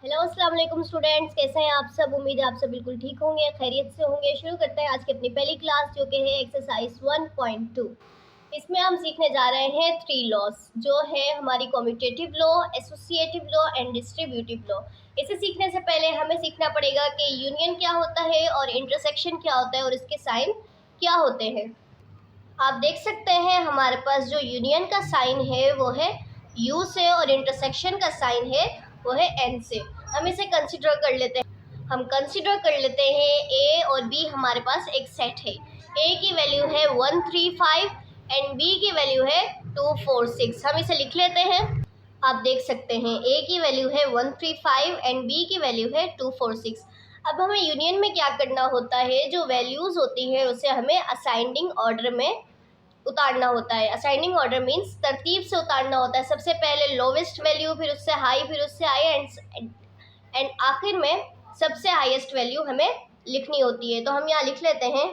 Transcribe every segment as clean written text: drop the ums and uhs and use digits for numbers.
Hello अस्सलाम वालेकुम students, कैसे हैं आप सब। उम्मीद है आप सब बिल्कुल ठीक होंगे, खैरियत से होंगे। शुरू करते हैं आज की अपनी पहली क्लास जो कि है एक्सरसाइज 1.2। इसमें हम सीखने जा रहे हैं थ्री लॉज, जो है हमारी commutative law, associative law and distributive law. इसे सीखने से पहले हमें सीखना पड़ेगा कि यूनियन क्या होता है और इंटरसेक्शन क्या होता है और इसके साइन क्या होते हैं। आप देख सकते हैं हमारे पास जो यूनियन का साइन है वो है यू से और इंटरसेक्शन का साइन है वो है एन से। हम इसे कंसिडर कर लेते हैं। हम कंसिडर कर लेते हैं ए और बी हमारे पास एक सेट है। ए की वैल्यू है 135 एंड बी की वैल्यू है 246। हम इसे लिख लेते हैं। आप देख सकते हैं ए की वैल्यू है 135 एंड बी की वैल्यू है 246। अब हमें यूनियन में क्या करना होता है, जो वैल्यूज़ होती है उसे हमें असाइंडिंग ऑर्डर में उतारना होता है। असाइनिंग ऑर्डर मीन्स तरतीब से उतारना होता है। सबसे पहले लोवेस्ट वैल्यू, फिर उससे हाई, फिर उससे हाई एंड आखिर में सबसे हाईएस्ट वैल्यू हमें लिखनी होती है। तो हम यहाँ लिख लेते हैं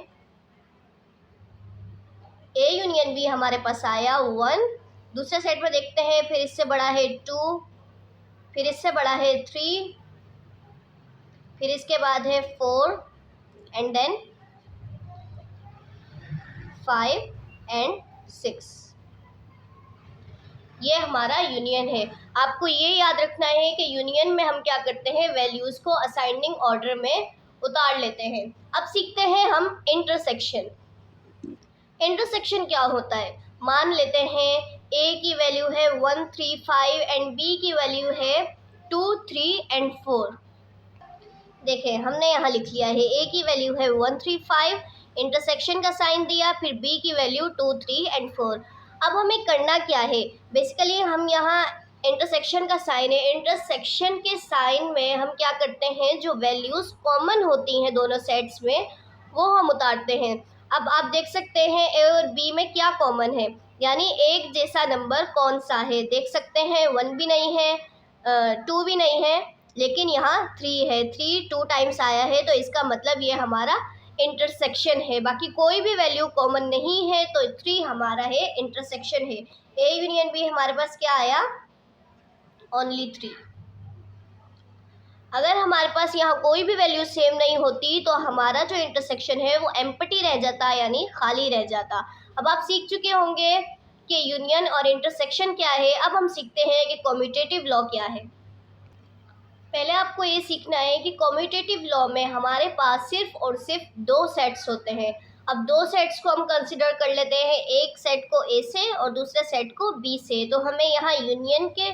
ए यूनियन बी हमारे पास आया 1। दूसरे सेट में देखते हैं, फिर इससे बड़ा है 2, फिर इससे बड़ा है 3, फिर इसके बाद है 4 एंड देन 5 एंड 6। ये हमारा यूनियन है। आपको ये याद रखना है कि यूनियन में हम क्या करते हैं, वैल्यूज़ को असाइनिंग ऑर्डर में उतार लेते हैं। अब सीखते हैं हम इंटरसेक्शन। इंटरसेक्शन क्या होता है, मान लेते हैं ए की वैल्यू है 135 एंड बी की वैल्यू है 2, 3 एंड 4। देखें हमने यहाँ लिख लिया है ए की वैल्यू है 135, इंटरसेक्शन का साइन दिया, फिर बी की वैल्यू 2, 3 एंड 4। अब हमें करना क्या है, बेसिकली हम यहाँ इंटरसेक्शन का साइन है, इंटरसेक्शन के साइन में हम क्या करते हैं, जो वैल्यूज़ कॉमन होती हैं दोनों सेट्स में वो हम उतारते हैं। अब आप देख सकते हैं ए और बी में क्या कॉमन है, यानी एक जैसा नंबर कौन सा है। देख सकते हैं 1 भी नहीं है, 2 भी नहीं है, लेकिन यहाँ 3 है। 3 2 टाइम्स आया है, तो इसका मतलब ये हमारा इंटरसेक्शन है। बाकी कोई भी वैल्यू कॉमन नहीं है, तो 3 हमारा है इंटरसेक्शन है। ए यूनियन बी हमारे पास क्या आया, ओनली 3। अगर हमारे पास यहाँ कोई भी वैल्यू सेम नहीं होती तो हमारा जो इंटरसेक्शन है वो एम्प्टी रह जाता, यानी खाली रह जाता। अब आप सीख चुके होंगे कि यूनियन और इंटरसेक्शन क्या है। अब हम सीखते हैं कि कम्यूटेटिव लॉ क्या है। पहले आपको ये सीखना है कि कम्यूटेटिव लॉ में हमारे पास सिर्फ और सिर्फ दो सेट्स होते हैं। अब दो सेट्स को हम कंसिडर कर लेते हैं, एक सेट को ए से और दूसरे सेट को बी से। तो हमें यहाँ यूनियन के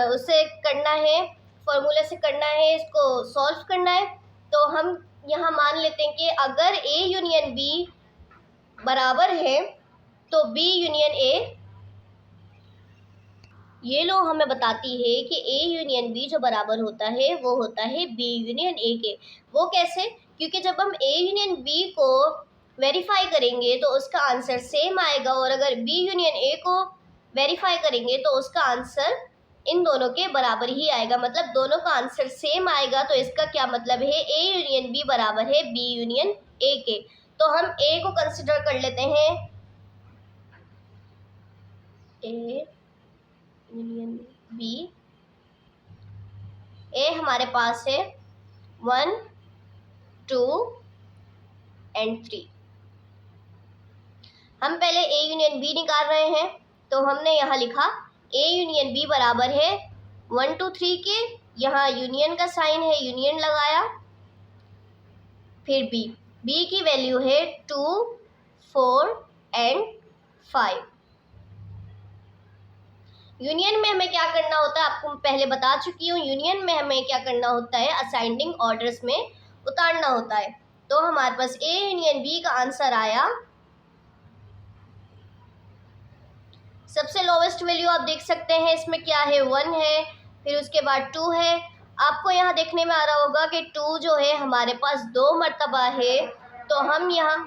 उसे करना है, फॉर्मूले से करना है, इसको सॉल्व करना है। तो हम यहाँ मान लेते हैं कि अगर ए यूनियन बी बराबर है तो बी यूनियन ए, ये लो हमें बताती है कि ए यूनियन बी जो बराबर होता है वो होता है बी यूनियन ए के। वो कैसे, क्योंकि जब हम ए यूनियन बी को वेरीफाई करेंगे तो उसका आंसर सेम आएगा, और अगर बी यूनियन ए को वेरीफाई करेंगे तो उसका आंसर इन दोनों के बराबर ही आएगा। मतलब दोनों का आंसर सेम आएगा, तो इसका क्या मतलब है, ए यूनियन बी बराबर है बी यूनियन ए के। तो हम ए को कंसिडर कर लेते हैं, ए यूनियन बी। ए हमारे पास है 1, 2 एंड 3। हम पहले ए यूनियन बी निकाल रहे हैं, तो हमने यहाँ लिखा ए यूनियन बी बराबर है 1, 2, 3 के। यहाँ यूनियन का साइन है, यूनियन लगाया, फिर बी। बी की वैल्यू है 2, 4 एंड 5। यूनियन में हमें क्या करना होता है आपको पहले बता चुकी हूँ। यूनियन में हमें क्या करना होता है, असाइंडिंग ऑर्डर्स में उतारना होता है। तो हमारे पास ए यूनियन बी का आंसर आया, सबसे लोवेस्ट वैल्यू आप देख सकते हैं इसमें क्या है, 1 है, फिर उसके बाद 2 है। आपको यहाँ देखने में आ रहा होगा कि 2 जो है हमारे पास 2 मरतबा है। तो हम यहाँ,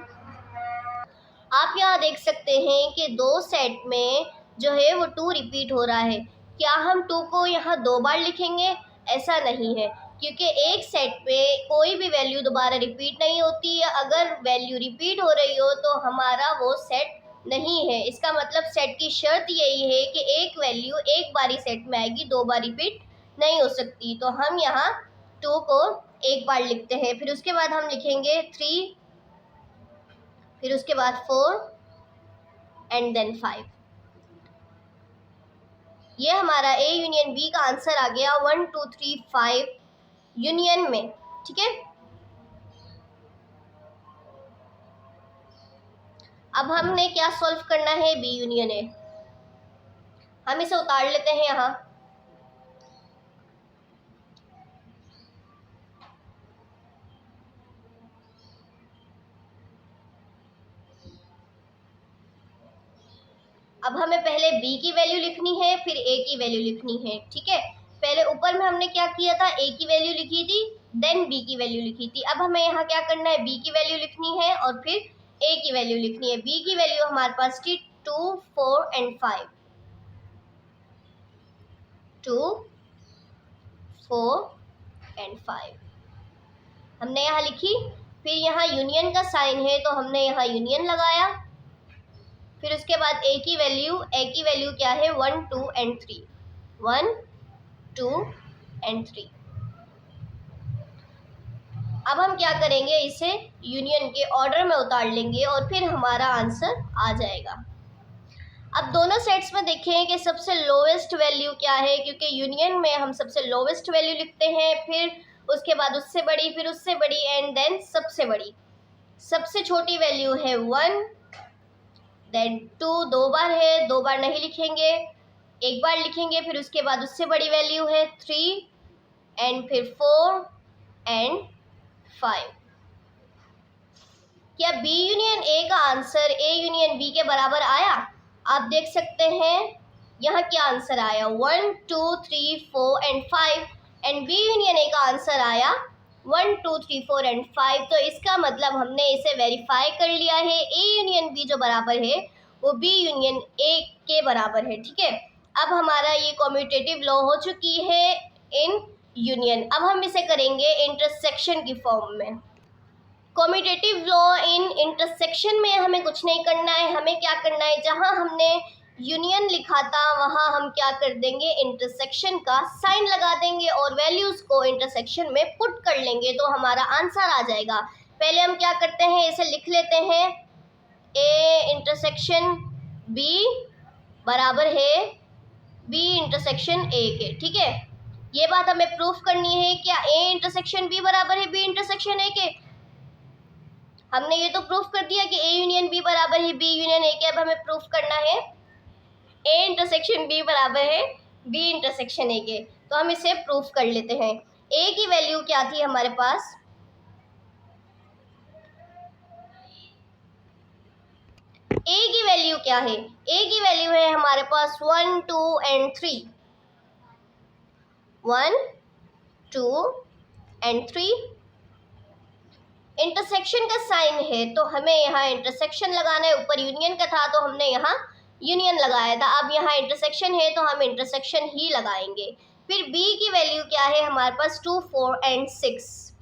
आप यहाँ देख सकते हैं कि दो सेट में जो है वो 2 रिपीट हो रहा है। क्या हम 2 को यहाँ 2 बार लिखेंगे, ऐसा नहीं है, क्योंकि एक सेट पे कोई भी वैल्यू दोबारा रिपीट नहीं होती है। अगर वैल्यू रिपीट हो रही हो तो हमारा वो सेट नहीं है। इसका मतलब सेट की शर्त यही है कि एक वैल्यू एक बारी सेट में आएगी, 2 बार रिपीट नहीं हो सकती, तो हम यहाँ 2 को एक बार लिखते हैं, फिर उसके बाद हम लिखेंगे 3, फिर उसके बाद 4 एंड देन 5। ये हमारा ए यूनियन बी का आंसर आ गया 1 2 3 5 यूनियन में। ठीक है, अब हमने क्या सॉल्व करना है, बी यूनियन ए। हम इसे उतार लेते हैं यहाँ। अब हमें पहले b की वैल्यू लिखनी है, फिर a की वैल्यू लिखनी है। ठीक है, पहले ऊपर में हमने क्या किया था, a की वैल्यू लिखी थी, देन b की वैल्यू लिखी थी। अब हमें यहाँ क्या करना है, b की वैल्यू लिखनी है और फिर a की वैल्यू लिखनी है। b की वैल्यू हमारे पास थी 2 4 एंड 5, 2 4 एंड 5 हमने यहाँ लिखी। फिर यहाँ यूनियन का साइन है तो हमने यहाँ यूनियन लगाया। फिर उसके बाद a की वैल्यू क्या है, 1 2 एंड 3, 1 2 एंड 3। अब हम क्या करेंगे, इसे यूनियन के ऑर्डर में उतार लेंगे और फिर हमारा आंसर आ जाएगा। अब दोनों सेट्स में देखें कि सबसे लोवेस्ट वैल्यू क्या है, क्योंकि यूनियन में हम सबसे लोवेस्ट वैल्यू लिखते हैं, फिर उसके बाद उससे बड़ी, फिर उससे बड़ी एंड देन सबसे बड़ी। सबसे छोटी वैल्यू है 1, देन 2 2 बार है, 2 बार नहीं लिखेंगे, एक बार लिखेंगे। फिर उसके बाद उससे बड़ी वैल्यू है 3 एंड फिर 4 एंड 5। क्या बी यूनियन ए का आंसर ए यूनियन बी के बराबर आया? आप देख सकते हैं यहाँ क्या आंसर आया, 1 2 3 4 and 5 and B union A का आंसर आया 1 2 3 4 एंड 5। तो इसका मतलब हमने इसे वेरीफाई कर लिया है, ए यूनियन बी जो बराबर है वो बी यूनियन ए के बराबर है। ठीक है, अब हमारा ये कम्यूटेटिव लॉ हो चुकी है इन यूनियन। अब हम इसे करेंगे इंटरसेक्शन की फॉर्म में। कम्यूटेटिव लॉ इन इंटरसेक्शन में हमें कुछ नहीं करना है, हमें क्या करना है, जहां हमने यूनियन लिखा था वहां हम क्या कर देंगे, इंटरसेक्शन का साइन लगा देंगे और वैल्यूज को इंटरसेक्शन में पुट कर लेंगे तो हमारा आंसर आ जाएगा। पहले हम क्या करते हैं, इसे लिख लेते हैं, ए इंटरसेक्शन बी बराबर है बी इंटरसेक्शन ए के। ठीक है, ये बात हमें प्रूफ करनी है, क्या ए इंटरसेक्शन बी बराबर है बी इंटरसेक्शन ए के। हमने ये तो प्रूफ कर दिया कि ए यूनियन बी बराबर है बी यूनियन ए के। अब हमें प्रूफ करना है ए इंटरसेक्शन बी बराबर है बी इंटरसेक्शन ए के, तो हम इसे प्रूफ कर लेते हैं। ए की वैल्यू क्या थी हमारे पास, ए की वैल्यू क्या है, ए की वैल्यू है हमारे पास 1 2 एंड 3, 1 2 एंड 3। इंटरसेक्शन का साइन है तो हमें यहाँ इंटरसेक्शन लगाना है, ऊपर यूनियन का था तो हमने यहाँ यूनियन लगाया था। अब यहाँ इंटरसेक्शन है तो हम इंटरसेक्शन ही लगाएंगे। फिर b की वैल्यू क्या है हमारे पास, 2 4 एंड 6,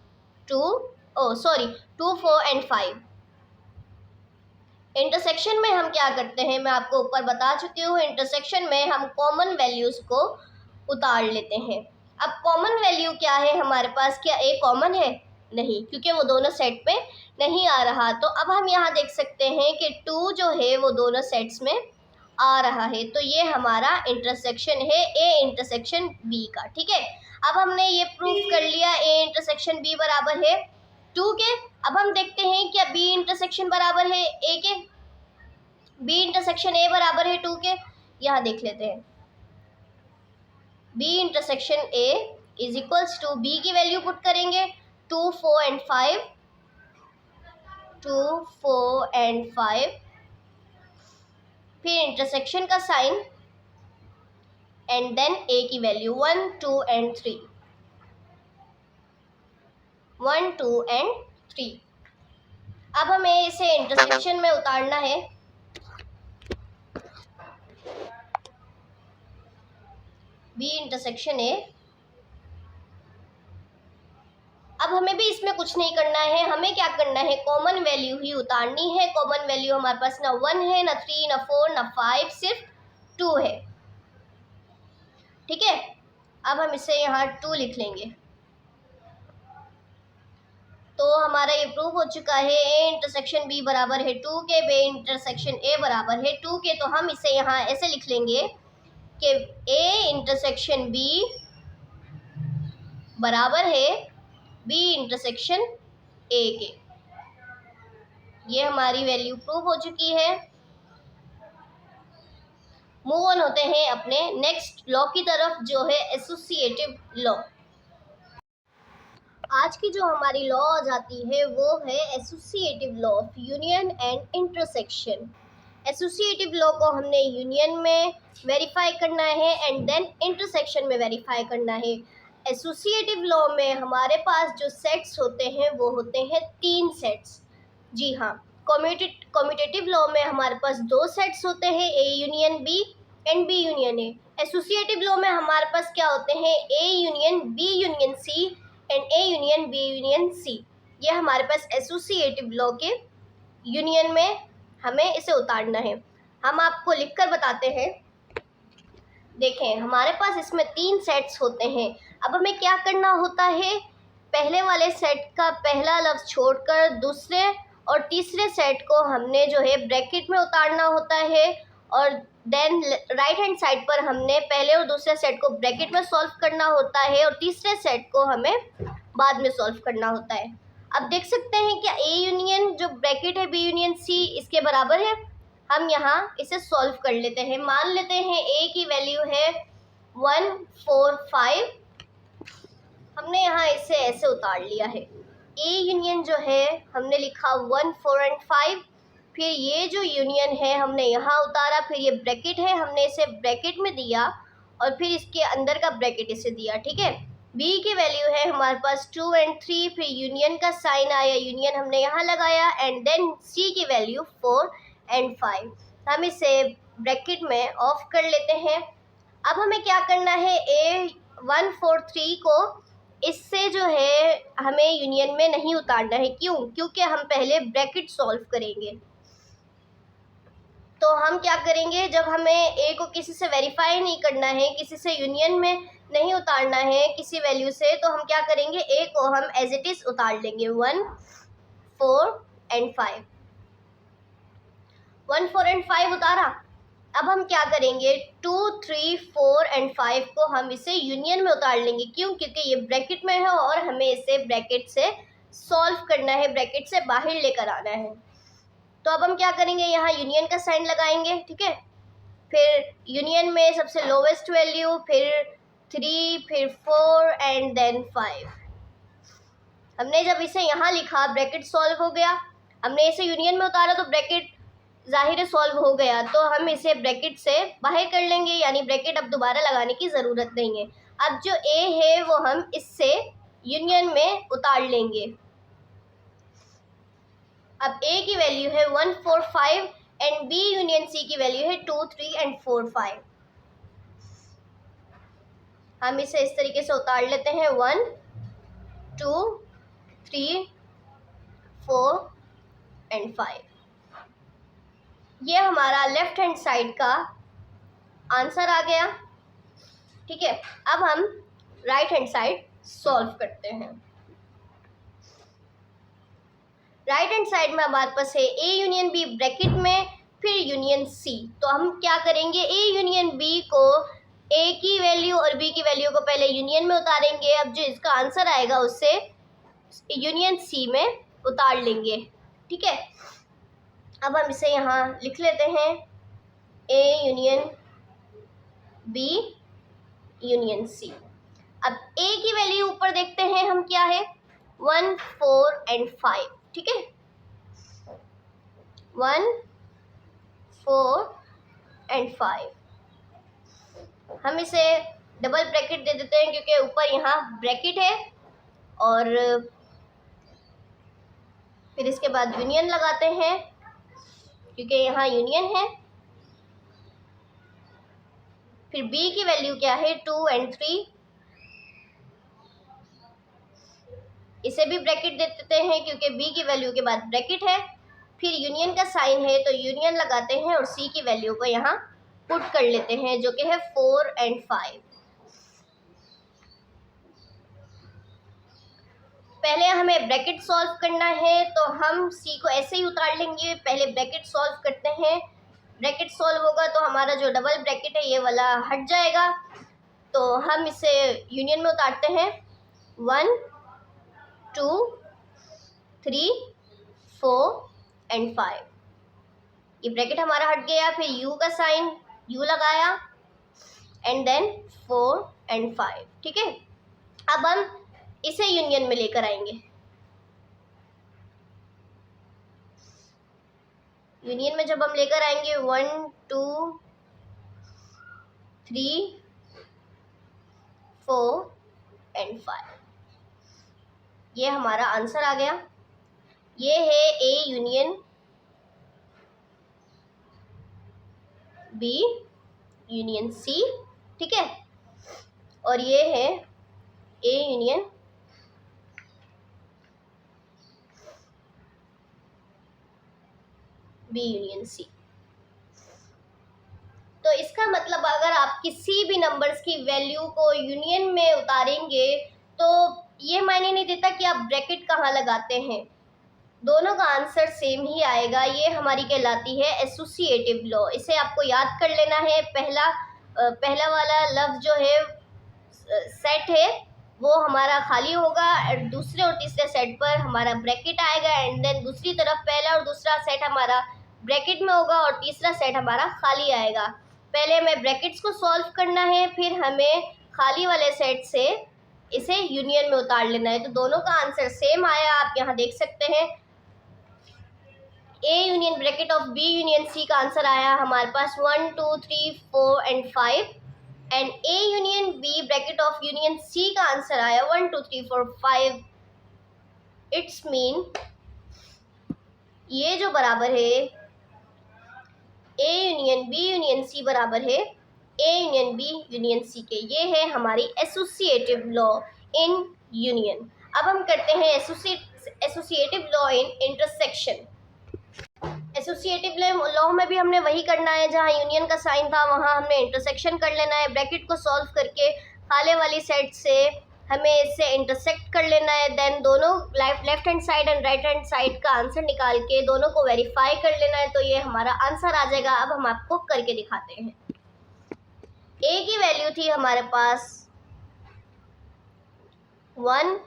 2 4 एंड 5। इंटरसेक्शन में हम क्या करते हैं, मैं आपको ऊपर बता चुकी हूँ, इंटरसेक्शन में हम कॉमन वैल्यूज को उतार लेते हैं। अब कॉमन वैल्यू क्या है हमारे पास, क्या a कॉमन है, नहीं, क्योंकि वो दोनों सेट में नहीं आ रहा। तो अब हम यहाँ देख सकते हैं कि 2 जो है वो दोनों सेट्स में आ रहा है, तो ये हमारा इंटरसेक्शन है ए इंटरसेक्शन बी का। ठीक है, अब हमने ये प्रूफ कर लिया ए इंटरसेक्शन बी बराबर है 2 के। अब हम देखते हैं क्या बी इंटरसेक्शन बराबर है ए के, बी इंटरसेक्शन ए बराबर है 2 के। यहाँ देख लेते हैं, B intersection A is equals to, B की वैल्यू पुट करेंगे 2 4 एंड 5, 2 4 एंड 5, फिर इंटरसेक्शन का साइन एंड देन ए की वैल्यू 1 2 एंड 3, 1 2 एंड 3। अब हमें इसे इंटरसेक्शन में उतारना है। बी इंटरसेक्शन ए, अब हमें भी इसमें कुछ नहीं करना है, हमें क्या करना है, कॉमन वैल्यू ही उतारनी है। कॉमन वैल्यू हमारे पास ना 1 है, ना 3, ना 4, ना 5, सिर्फ 2 है। ठीक है, अब हम इसे यहाँ 2 लिख लेंगे। तो हमारा ये प्रूव हो चुका है ए इंटरसेक्शन बी बराबर है 2 के, बी इंटरसेक्शन ए बराबर है 2 के। तो हम इसे यहाँ ऐसे लिख लेंगे कि ए इंटरसेक्शन बी बराबर है बी इंटरसेक्शन ए के। ये हमारी वैल्यू प्रूव हो चुकी है। मूव ऑन होते हैं अपने नेक्स्ट लॉ की तरफ, जो है एसोसिएटिव लॉ। आज की जो हमारी लॉ आ जाती है वो है associative law of union and intersection. Associative law को हमने यूनियन में वेरीफाई करना है एंड देन इंटरसेक्शन में वेरीफाई करना है। एसोसिएटिव लॉ में हमारे पास जो सेट्स होते हैं वो होते हैं 3 सेट्स। जी हाँ, कम्यूटेटिव लॉ में हमारे पास 2 सेट्स होते हैं, A union B and B union A. Associative law में हमारे पास क्या होते हैं, A union B union C and A union B union C. ये हमारे पास एसोसिएटिव लॉ के यूनियन में हमें इसे उतारना है। हम आपको लिखकर बताते हैं। देखें, हमारे पास इसमें 3 सेट्स होते हैं। अब हमें क्या करना होता है, पहले वाले सेट का पहला लफ्ज़ छोड़कर दूसरे और तीसरे सेट को हमने जो है ब्रैकेट में उतारना होता है, और देन राइट हैंड साइड पर हमने पहले और दूसरे सेट को ब्रैकेट में सॉल्व करना होता है और तीसरे सेट को हमें बाद में सॉल्व करना होता है। अब देख सकते हैं क्या ए यूनियन जो ब्रैकेट है बी यूनियन सी इसके बराबर है। हम यहाँ इसे सॉल्व कर लेते हैं। मान लेते हैं ए की वैल्यू है 1 4 5। हमने यहाँ इसे ऐसे उतार लिया है। ए यूनियन जो है हमने लिखा 1 4 एंड 5। फिर ये जो यूनियन है हमने यहाँ उतारा, फिर ये ब्रैकेट है हमने इसे ब्रैकेट में दिया और फिर इसके अंदर का ब्रैकेट इसे दिया। ठीक है, बी की वैल्यू है हमारे पास 2 एंड 3। फिर यूनियन का साइन आया, यूनियन हमने यहाँ लगाया एंड देन सी की वैल्यू 4 एंड 5। हम इसे ब्रैकेट में ऑफ कर लेते हैं। अब हमें क्या करना है, ए 1 4 3 को इससे जो है हमें यूनियन में नहीं उतारना है। क्यों? क्योंकि हम पहले ब्रैकेट सॉल्व करेंगे। तो हम क्या करेंगे, जब हमें ए को किसी से वेरीफाई नहीं करना है, किसी से यूनियन में नहीं उतारना है किसी वैल्यू से, तो हम क्या करेंगे, ए को हम एज इट इज़ उतार लेंगे 1 4 एंड 5। 1 4 एंड 5 उतारा। अब हम क्या करेंगे, 2 3 4 एंड 5 को हम इसे यूनियन में उतार लेंगे। क्यों? क्योंकि ये ब्रैकेट में है और हमें इसे ब्रैकेट से सॉल्व करना है, ब्रैकेट से बाहर लेकर आना है। तो अब हम क्या करेंगे, यहाँ यूनियन का साइन लगाएंगे। ठीक है, फिर यूनियन में सबसे लोवेस्ट वैल्यू, फिर 3, फिर 4 एंड देन 5। हमने जब इसे यहाँ लिखा ब्रैकेट सॉल्व हो गया। हमने इसे यूनियन में उतारा तो ब्रैकेट ज़ाहिर सॉल्व हो गया, तो हम इसे ब्रैकेट से बाहर कर लेंगे, यानी ब्रैकेट अब दोबारा लगाने की ज़रूरत नहीं है। अब जो ए है वो हम इससे यूनियन में उतार लेंगे। अब ए की वैल्यू है 1 4 5 एंड बी यूनियन सी की वैल्यू है 2 3 एंड 4 5। हम इसे इस तरीके से उतार लेते हैं 1 2 3 4 एंड 5। ये हमारा लेफ्ट हैंड साइड का आंसर आ गया। ठीक है, अब हम राइट हैंड साइड सॉल्व करते हैं। राइट हैंड साइड में हमारे पास है ए यूनियन बी ब्रैकेट में, फिर यूनियन सी। तो हम क्या करेंगे, ए यूनियन बी को ए की वैल्यू और बी की वैल्यू को पहले यूनियन में उतारेंगे। अब जो इसका आंसर आएगा उससे यूनियन सी में उतार लेंगे। ठीक है, अब हम इसे यहाँ लिख लेते हैं, A union B union C. अब ए की वैल्यू ऊपर देखते हैं हम क्या है, 1 4 एंड 5। ठीक है, 1 4 एंड 5। हम इसे डबल ब्रैकेट दे देते हैं क्योंकि ऊपर यहाँ ब्रैकेट है, और फिर इसके बाद यूनियन लगाते हैं क्योंकि यहाँ यूनियन है। फिर b की वैल्यू क्या है, 2 एंड 3। इसे भी ब्रैकेट दे देते हैं क्योंकि b की वैल्यू के बाद ब्रैकेट है। फिर यूनियन का साइन है तो यूनियन लगाते हैं और c की वैल्यू को यहाँ पुट कर लेते हैं जो कि है 4 एंड 5। पहले हमें ब्रैकेट सॉल्व करना है, तो हम सी को ऐसे ही उतार लेंगे। पहले ब्रैकेट सॉल्व करते हैं। ब्रैकेट सॉल्व होगा तो हमारा जो डबल ब्रैकेट है ये वाला हट जाएगा, तो हम इसे यूनियन में उतारते हैं। 1 2 3 4 एंड 5। ये ब्रैकेट हमारा हट गया। फिर यू का साइन, यू लगाया एंड देन 4 एंड 5। ठीक है, अब हम इसे यूनियन में लेकर आएंगे। यूनियन में जब हम लेकर आएंगे 1 2 3 4 एंड 5, ये हमारा आंसर आ गया। ये है A union B union C. ठीक है, और ये है A union B union C. तो इसका मतलब अगर आप किसी भी नंबर्स की वैल्यू को यूनियन में उतारेंगे तो ये मायने नहीं देता कि आप ब्रैकेट कहाँ लगाते हैं, दोनों का आंसर सेम ही आएगा। ये हमारी कहलाती है एसोसिएटिव लॉ। इसे आपको याद कर लेना है। पहला वाला लफ्ज जो है सेट है वो हमारा खाली होगा, दूसरे और तीसरे सेट पर हमारा ब्रैकेट आएगा, एंड देन दूसरी तरफ पहला और दूसरा सेट हमारा ब्रैकेट में होगा और तीसरा सेट हमारा खाली आएगा। पहले हमें ब्रैकेट्स को सॉल्व करना है, फिर हमें खाली वाले सेट से इसे यूनियन में उतार लेना है। तो दोनों का आंसर सेम आया, आप यहाँ देख सकते हैं। A union bracket of B union C का आंसर आया हमारे पास 1 2 3 4 and 5, and A union B bracket of union C का आंसर आया 1 2 3 4 5। इट्स मीन ये जो बराबर है A union B union C बराबर है A union B union C के। ये है हमारी एसोसिएटिव लॉ इन यूनियन। अब हम करते हैं associative law in intersection. Associative law में भी हमने वही करना है, जहाँ यूनियन का साइन था वहाँ हमने इंटरसेक्शन कर लेना है। ब्रैकेट को सॉल्व करके खाले वाली सेट से हमें इससे इंटरसेक्ट कर लेना है। देन दोनों left hand side and right hand side का आंसर निकाल के दोनों को वेरीफाई कर लेना है, तो ये हमारा आंसर आ जाएगा। अब हम आपको करके दिखाते हैं। ए की वैल्यू थी हमारे पास 1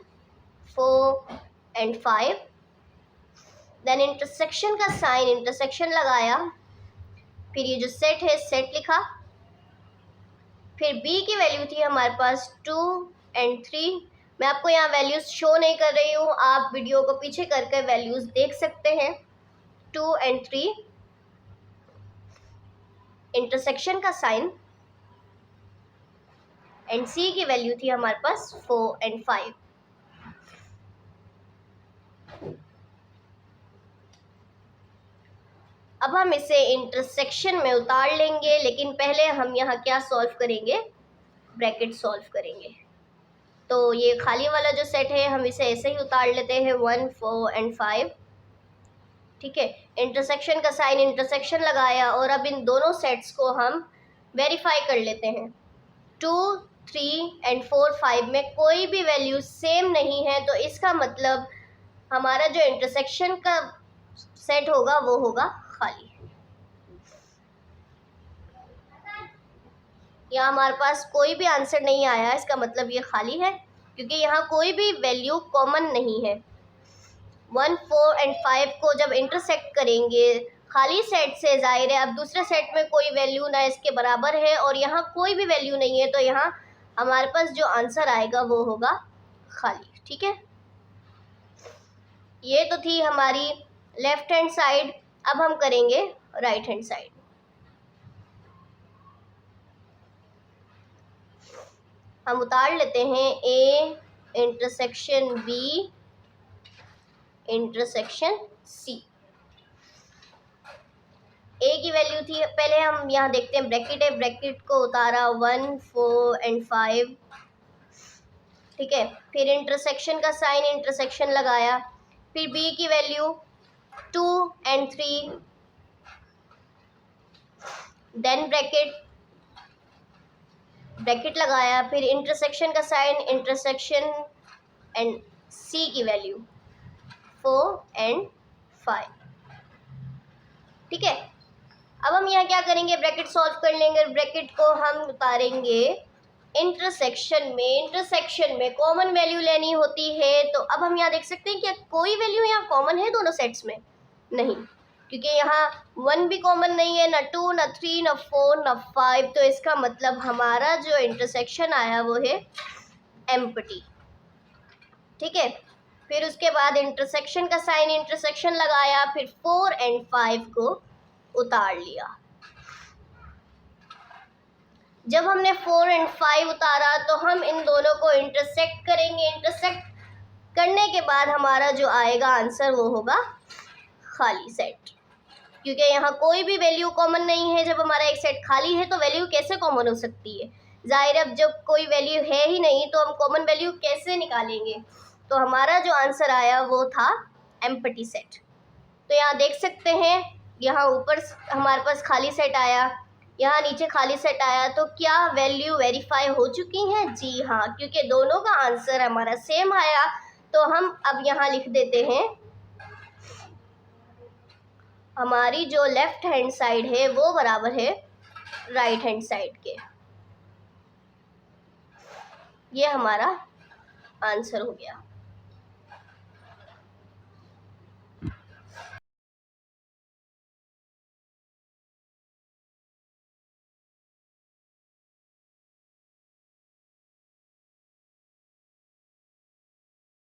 4 एंड 5। देन इंटरसेक्शन का साइन, इंटरसेक्शन लगाया, फिर ये जो सेट है सेट लिखा। फिर बी की वैल्यू थी हमारे पास 2 एंड 3। मैं आपको यहाँ वैल्यूज शो नहीं कर रही हूँ, आप वीडियो को पीछे करके वैल्यूज देख सकते हैं। 2 एंड 3, इंटरसेक्शन का साइन, एंड सी की वैल्यू थी हमारे पास 4 एंड 5। अब हम इसे इंटरसेक्शन में उतार लेंगे, लेकिन पहले हम यहाँ क्या सॉल्व करेंगे, ब्रैकेट सॉल्व करेंगे। तो ये खाली वाला जो सेट है हम इसे ऐसे ही उतार लेते हैं 1 4 एंड 5। ठीक है, इंटरसेक्शन का साइन, इंटरसेक्शन लगाया, और अब इन दोनों सेट्स को हम वेरीफाई कर लेते हैं। 2 3 एंड 4 5 में कोई भी वैल्यू सेम नहीं है, तो इसका मतलब हमारा जो इंटरसेक्शन का सेट होगा वो होगा खाली। यहाँ हमारे पास कोई भी आंसर नहीं आया, इसका मतलब ये खाली है, क्योंकि यहाँ कोई भी वैल्यू कॉमन नहीं है। 1 4 एंड 5 को जब इंटरसेक्ट करेंगे खाली सेट से, जाहिर है अब दूसरे सेट में कोई वैल्यू ना इसके बराबर है और यहाँ कोई भी वैल्यू नहीं है, तो यहाँ हमारे पास जो आंसर आएगा वो होगा खाली। ठीक है, ये तो थी हमारी लेफ्ट हैंड साइड। अब हम करेंगे राइट हैंड साइड। हम उतार लेते हैं A intersection B intersection C. A की वैल्यू थी, पहले हम यहाँ देखते हैं ब्रैकेट है, ब्रैकेट को उतारा 1 4 एंड 5। ठीक है, फिर इंटरसेक्शन का साइन, इंटरसेक्शन लगाया, फिर बी की वैल्यू 2 एंड 3, देन ब्रैकेट लगाया, फिर इंटरसेक्शन का साइन, इंटरसेक्शन एंड सी की वैल्यू 4 एंड 5। ठीक है, अब हम यहाँ क्या करेंगे, ब्रैकेट सॉल्व कर लेंगे। ब्रैकेट को हम उतारेंगे इंटरसेक्शन में। इंटरसेक्शन में कॉमन वैल्यू लेनी होती है, तो अब हम यहाँ देख सकते हैं कि कोई वैल्यू यहाँ कॉमन है दोनों सेट्स में? नहीं, क्योंकि यहाँ 1 भी कॉमन नहीं है, ना 2, ना 3, ना 4, ना 5। तो इसका मतलब हमारा जो इंटरसेक्शन आया वो है एम्प्टी। ठीक है, फिर उसके बाद इंटरसेक्शन का साइन, इंटरसेक्शन लगाया, फिर 4 एंड 5 को उतार लिया। जब हमने 4 एंड 5 उतारा तो हम इन दोनों को इंटरसेक्ट करेंगे। इंटरसेक्ट करने के बाद हमारा जो आएगा आंसर वो होगा खाली सेट, क्योंकि यहाँ कोई भी वैल्यू कॉमन नहीं है। जब हमारा एक सेट खाली है तो वैल्यू कैसे कॉमन हो सकती है? जाहिर है, जब कोई वैल्यू है ही नहीं तो हम कॉमन वैल्यू कैसे निकालेंगे? तो हमारा जो आंसर आया वो था एम्प्टी सेट। तो यहाँ देख सकते हैं, यहाँ ऊपर हमारे पास खाली सेट आया, यहाँ नीचे खाली सेट आया। तो क्या वैल्यू वेरीफाई हो चुकी है? जी हाँ, क्योंकि दोनों का आंसर हमारा सेम आया। तो हम अब यहाँ लिख देते हैं, हमारी जो लेफ्ट हैंड साइड है वो बराबर है राइट हैंड साइड के। ये हमारा आंसर हो गया।